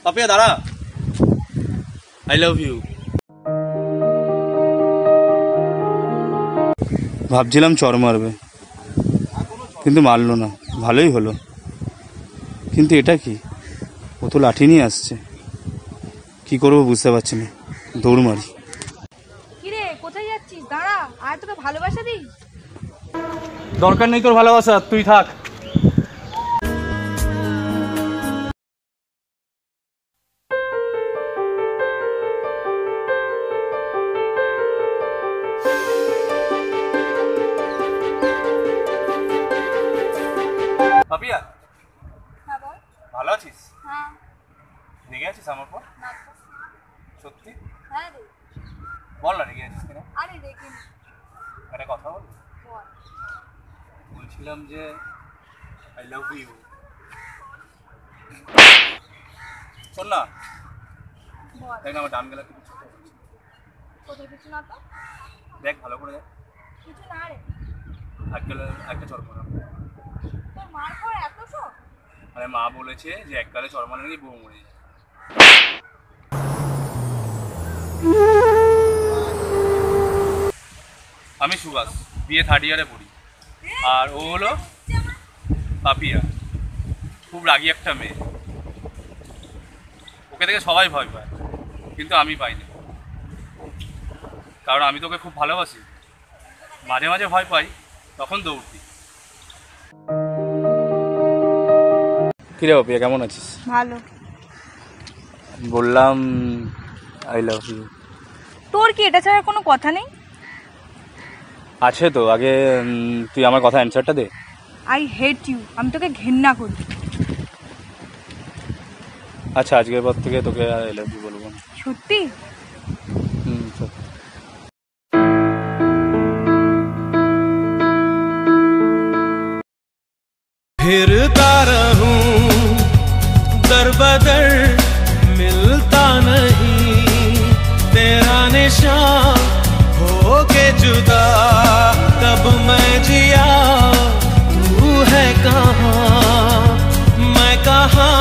পাপিয়া দাঁড়া, I love you. ভাবছিলাম চর মারবে, কিন্তু মারলো না, ভালোই হলো। কিন্তু এটা কি, ও তো লাঠি নিয়ে আসছে, কি করবো বুঝতে পারছি না, দৌড় মারি। কিরে কোথায় যাচ্ছিস? দাঁড়া, আর তোকে ভালোবাসা দিই। দরকার নেই তোর ভালোবাসা, তুই থাক। পাপিয়া, হ্যাঁ বল। ভালো আছিস? হ্যাঁ। রেগে আছিস আমার পর? সত্যি হ্যাঁ রে। বল না রেগে আছিস কিনা। আরে দেখিনি। একটা কথা বল। বল। বলছিলাম যে আই লাভ ইউ। শোন না, বল। দেখ না আমার ডান গেলা কিছু ছোট, কোথায় কিছু না তো? দেখ ভালো করে দেখ। কিছু না রে। একটা চর মারা। তোর মার পর এত শোক? আরে মা বলেছে যে এককালে চর মারলে নাকি বউ মরে যায়। আমি সুভাষ, বিয়ে 3rd ইয়ারে পড়ি, আর ও হলো পাপিয়া, খুব রাগী একটা মেয়ে। ওকে দেখে সবাই ভয় পায়, কিন্তু আমি পাই না, কারণ আমি তোকে খুব ভালোবাসি। মাঝে মাঝে ভয় পাই, তখন দৌড় দিই। কিরে পাপিয়া, কেমন আছিস? ভালো। বললাম আই লাভ ইউ। তোর কি এটা ছাড়া কোনো কথা নেই? আছে তো, আগে তুই আমার কথা অ্যান্সারটা দে। আই হেট ইউ, আমি তোকে ঘেন্না করি। আচ্ছা, আজকের পর থেকে তোকে আই লাভ ইউ বলবো না। সত্যি? সত্যি। फिरता रहूं दर बदर मिलता नहीं तेरा निशान हो के जुदा कब मैं जिया तू है कहाँ मैं कहाँ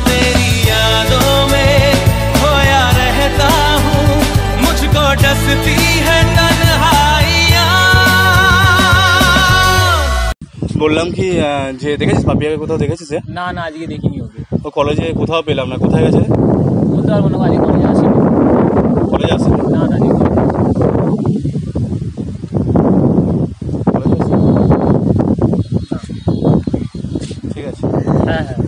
तेरी यादों में खोया रहता हूँ मुझको डसती है तन्हाइयाँ। বললাম কি, যে দেখেছিস পাপিয়াকে কোথাও দেখেছিস? না না, আজকে দেখিনি ওকে। ও কলেজে কোথাও পেলাম না, কোথায় গেছে? বলতে পারবো না, আজকে কলেজে আসেনি। কলেজে আসে না না, আজকে ঠিক আছে। হ্যাঁ হ্যাঁ।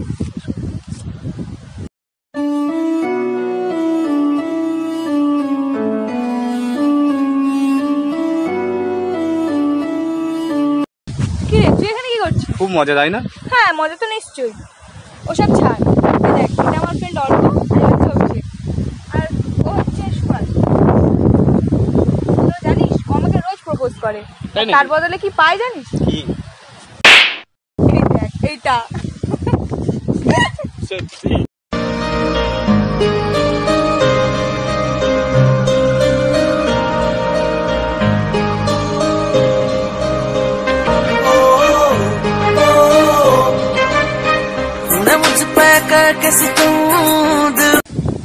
কিরে তুই এখানে কি করছিস? খুব মজা, তাই না? হ্যাঁ মজা তো নিশ্চয়ই। ওসব ছাড়, এই দেখ এটা আমার ফ্রেন্ড অল্প, আর হচ্ছে অভিষেক, আর ও হচ্ছে সুভাষ। তো জানিস ও আমাকে রোজ প্রপোজ করে, তাই নাকি? তার বদলে কি পাই জানিস? কি? এই দেখ এইটা। সত্যি?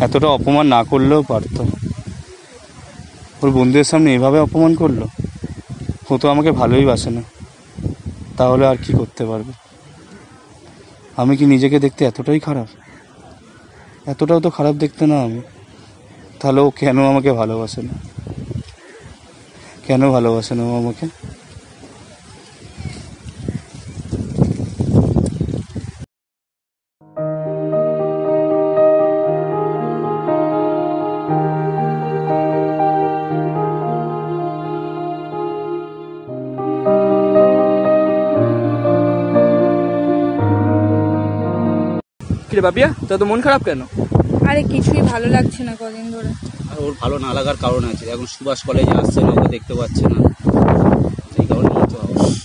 এতটা অপমান না করলেও পারতো, ওর বন্ধুদের সামনে এভাবে অপমান করলো। ও তো আমাকে ভালোই বাসে না, তাহলে আর কি করতে পারবে? আমি কি নিজেকে দেখতে এতটাই খারাপ? এতটাও তো খারাপ দেখতে না আমি। তাহলে ও কেন আমাকে ভালোবাসে না? কেন ভালোবাসে না ও আমাকে? কিরে পাপিয়া, তোর তো মন খারাপ কেন? আরে কিছুই ভালো লাগছে না কদিন ধরে। আর ওর ভালো না লাগার কারণ আছে, এখন সুভাষ কলেজে আসছে না, ওকে দেখতে পাচ্ছে না, সেই কারণে মতো অবশ্য,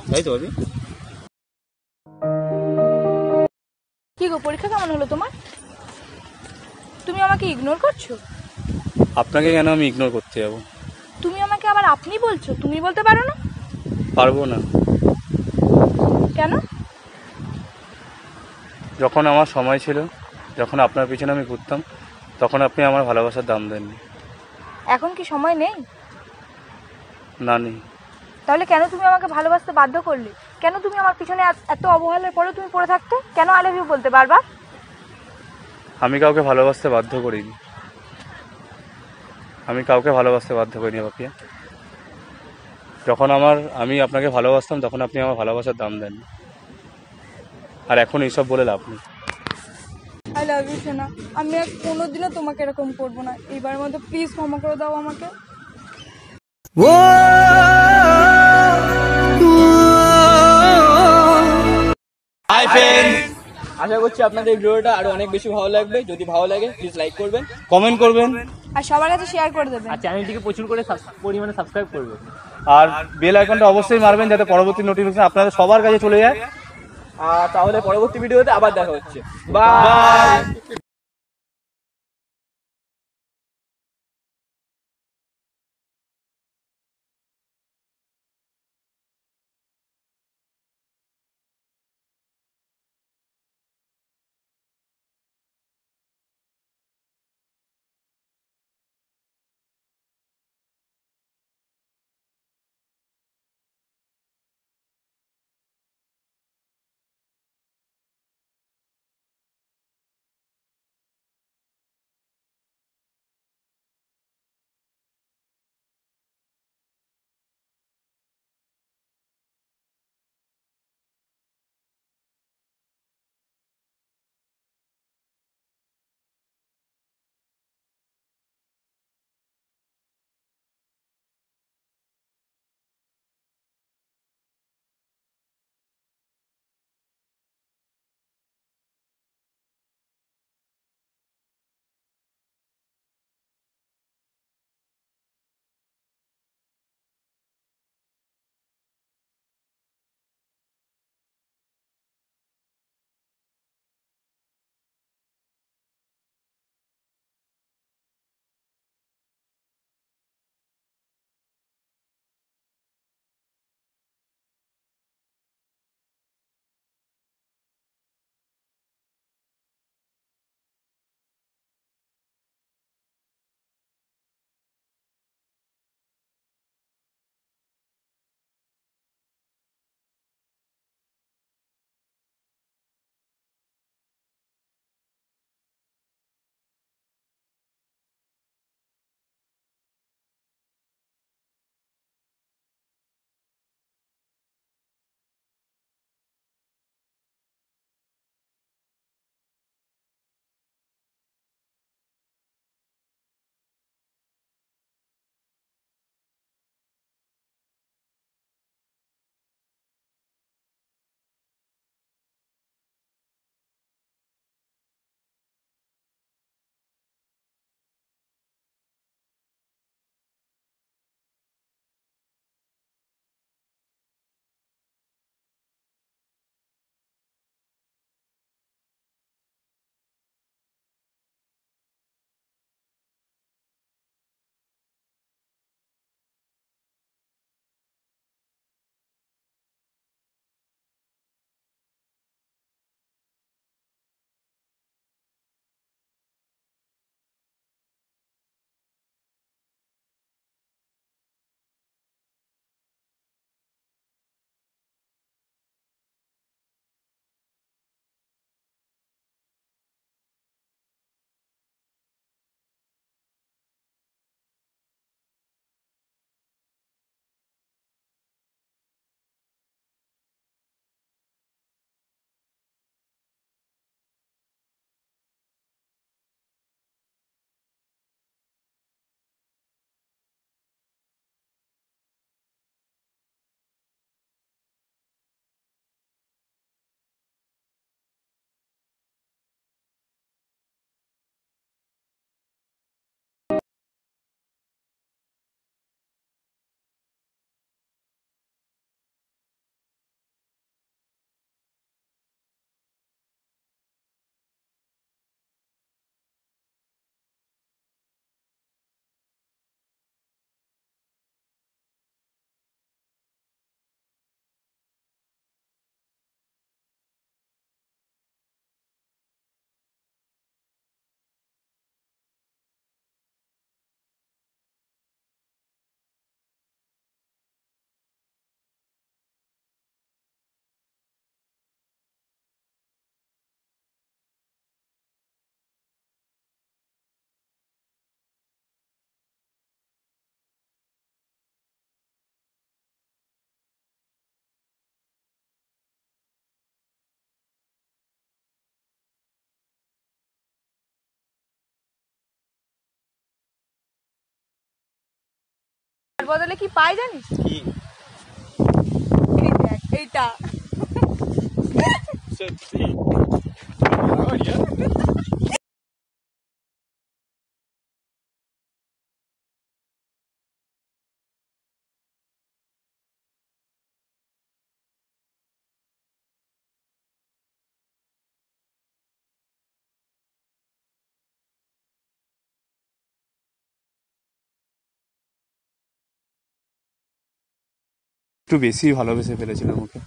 তাই তো ভাবি? কি গো পরীক্ষা কেমন হলো তোমার? তুমি আমাকে ইগনোর করছো? আপনাকে কেন আমি ইগনোর করতে যাবো? তুমি আমাকে আবার আপনি বলছো, তুমি বলতে পারো না? পারবো না। কেন? যখন আমার সময় ছিল, যখন আপনার পিছনে আমি ঘুরতাম, তখন আপনি আমার ভালোবাসার দাম দেননি। এখন কি সময় নেই? না, নেই। তাহলে কেন তুমি আমাকে ভালোবাসতে বাধ্য করলে? কেন তুমি আমার পিছনে এত অবহেলার পরেও তুমি পড়ে থাকতে? কেন আই লাভ ইউ বলতে বারবার? আমি কাউকে ভালোবাসতে বাধ্য করিনি। আমি কাউকে ভালোবাসতে বাধ্য করিনি পাপিয়া। যখন আমি আপনাকে ভালোবাসতাম, তখন আপনি আমার ভালোবাসার দাম দেননি। আর এখন এইসব বলে লাভ নেই। আই লাভ ইউ সোনা। আমি আর কোনোদিনও তোমাকে এরকম করবো না। এইবার মতো প্লিজ ক্ষমা করে দাও আমাকে। হাই ফ্রেন্ড, আশা করছি আপনাদের এই ভিডিওটা আরো অনেক বেশি ভালো লাগবে। যদি ভালো লাগে প্লিজ লাইক করবেন, কমেন্ট করবেন আর সবার কাছে শেয়ার করে দেবেন। আর চ্যানেলটিকে প্রচুর করে পরিমাণে সাবস্ক্রাইব করবেন। আর বেল আইকনটা অবশ্যই মারবেন, যাতে পরবর্তী নোটিফিকেশন আপনাদের সবার কাছে চলে যায়। আর তাহলে পরবর্তী ভিডিওতে আবার দেখা হচ্ছে। বাই। তার বদলে কি পাই জানিস? কি? এই দেখ এইটা। সত্যি? একটু বেশি ভালোবেসে ফেলেছিলাম ওকে,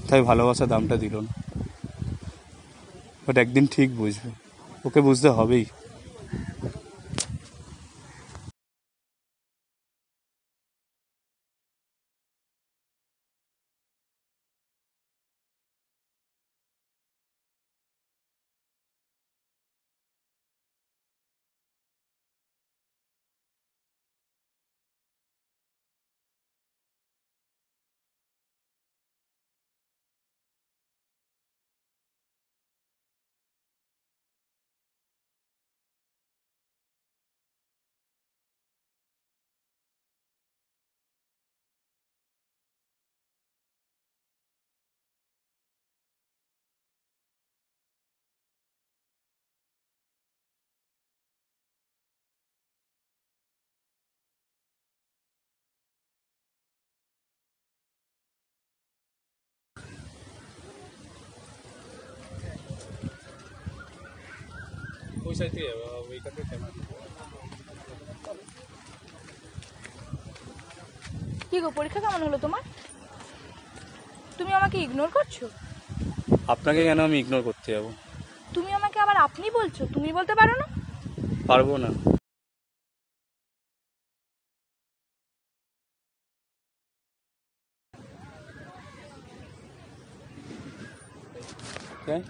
তাই ভালোবাসার দামটা দিল না। বাট একদিন ঠিক বুঝবে, ওকে বুঝতে হবেই। কি গো, পরীক্ষা কেমন হলো তোমার? তুমি আমাকে ইগনোর করছো? আপনাকে কেন আমি ইগনোর করতে যাবো? তুমি আমাকে আবার আপনি বলছো, তুমি বলতে পারো না? পারবো না। Okay.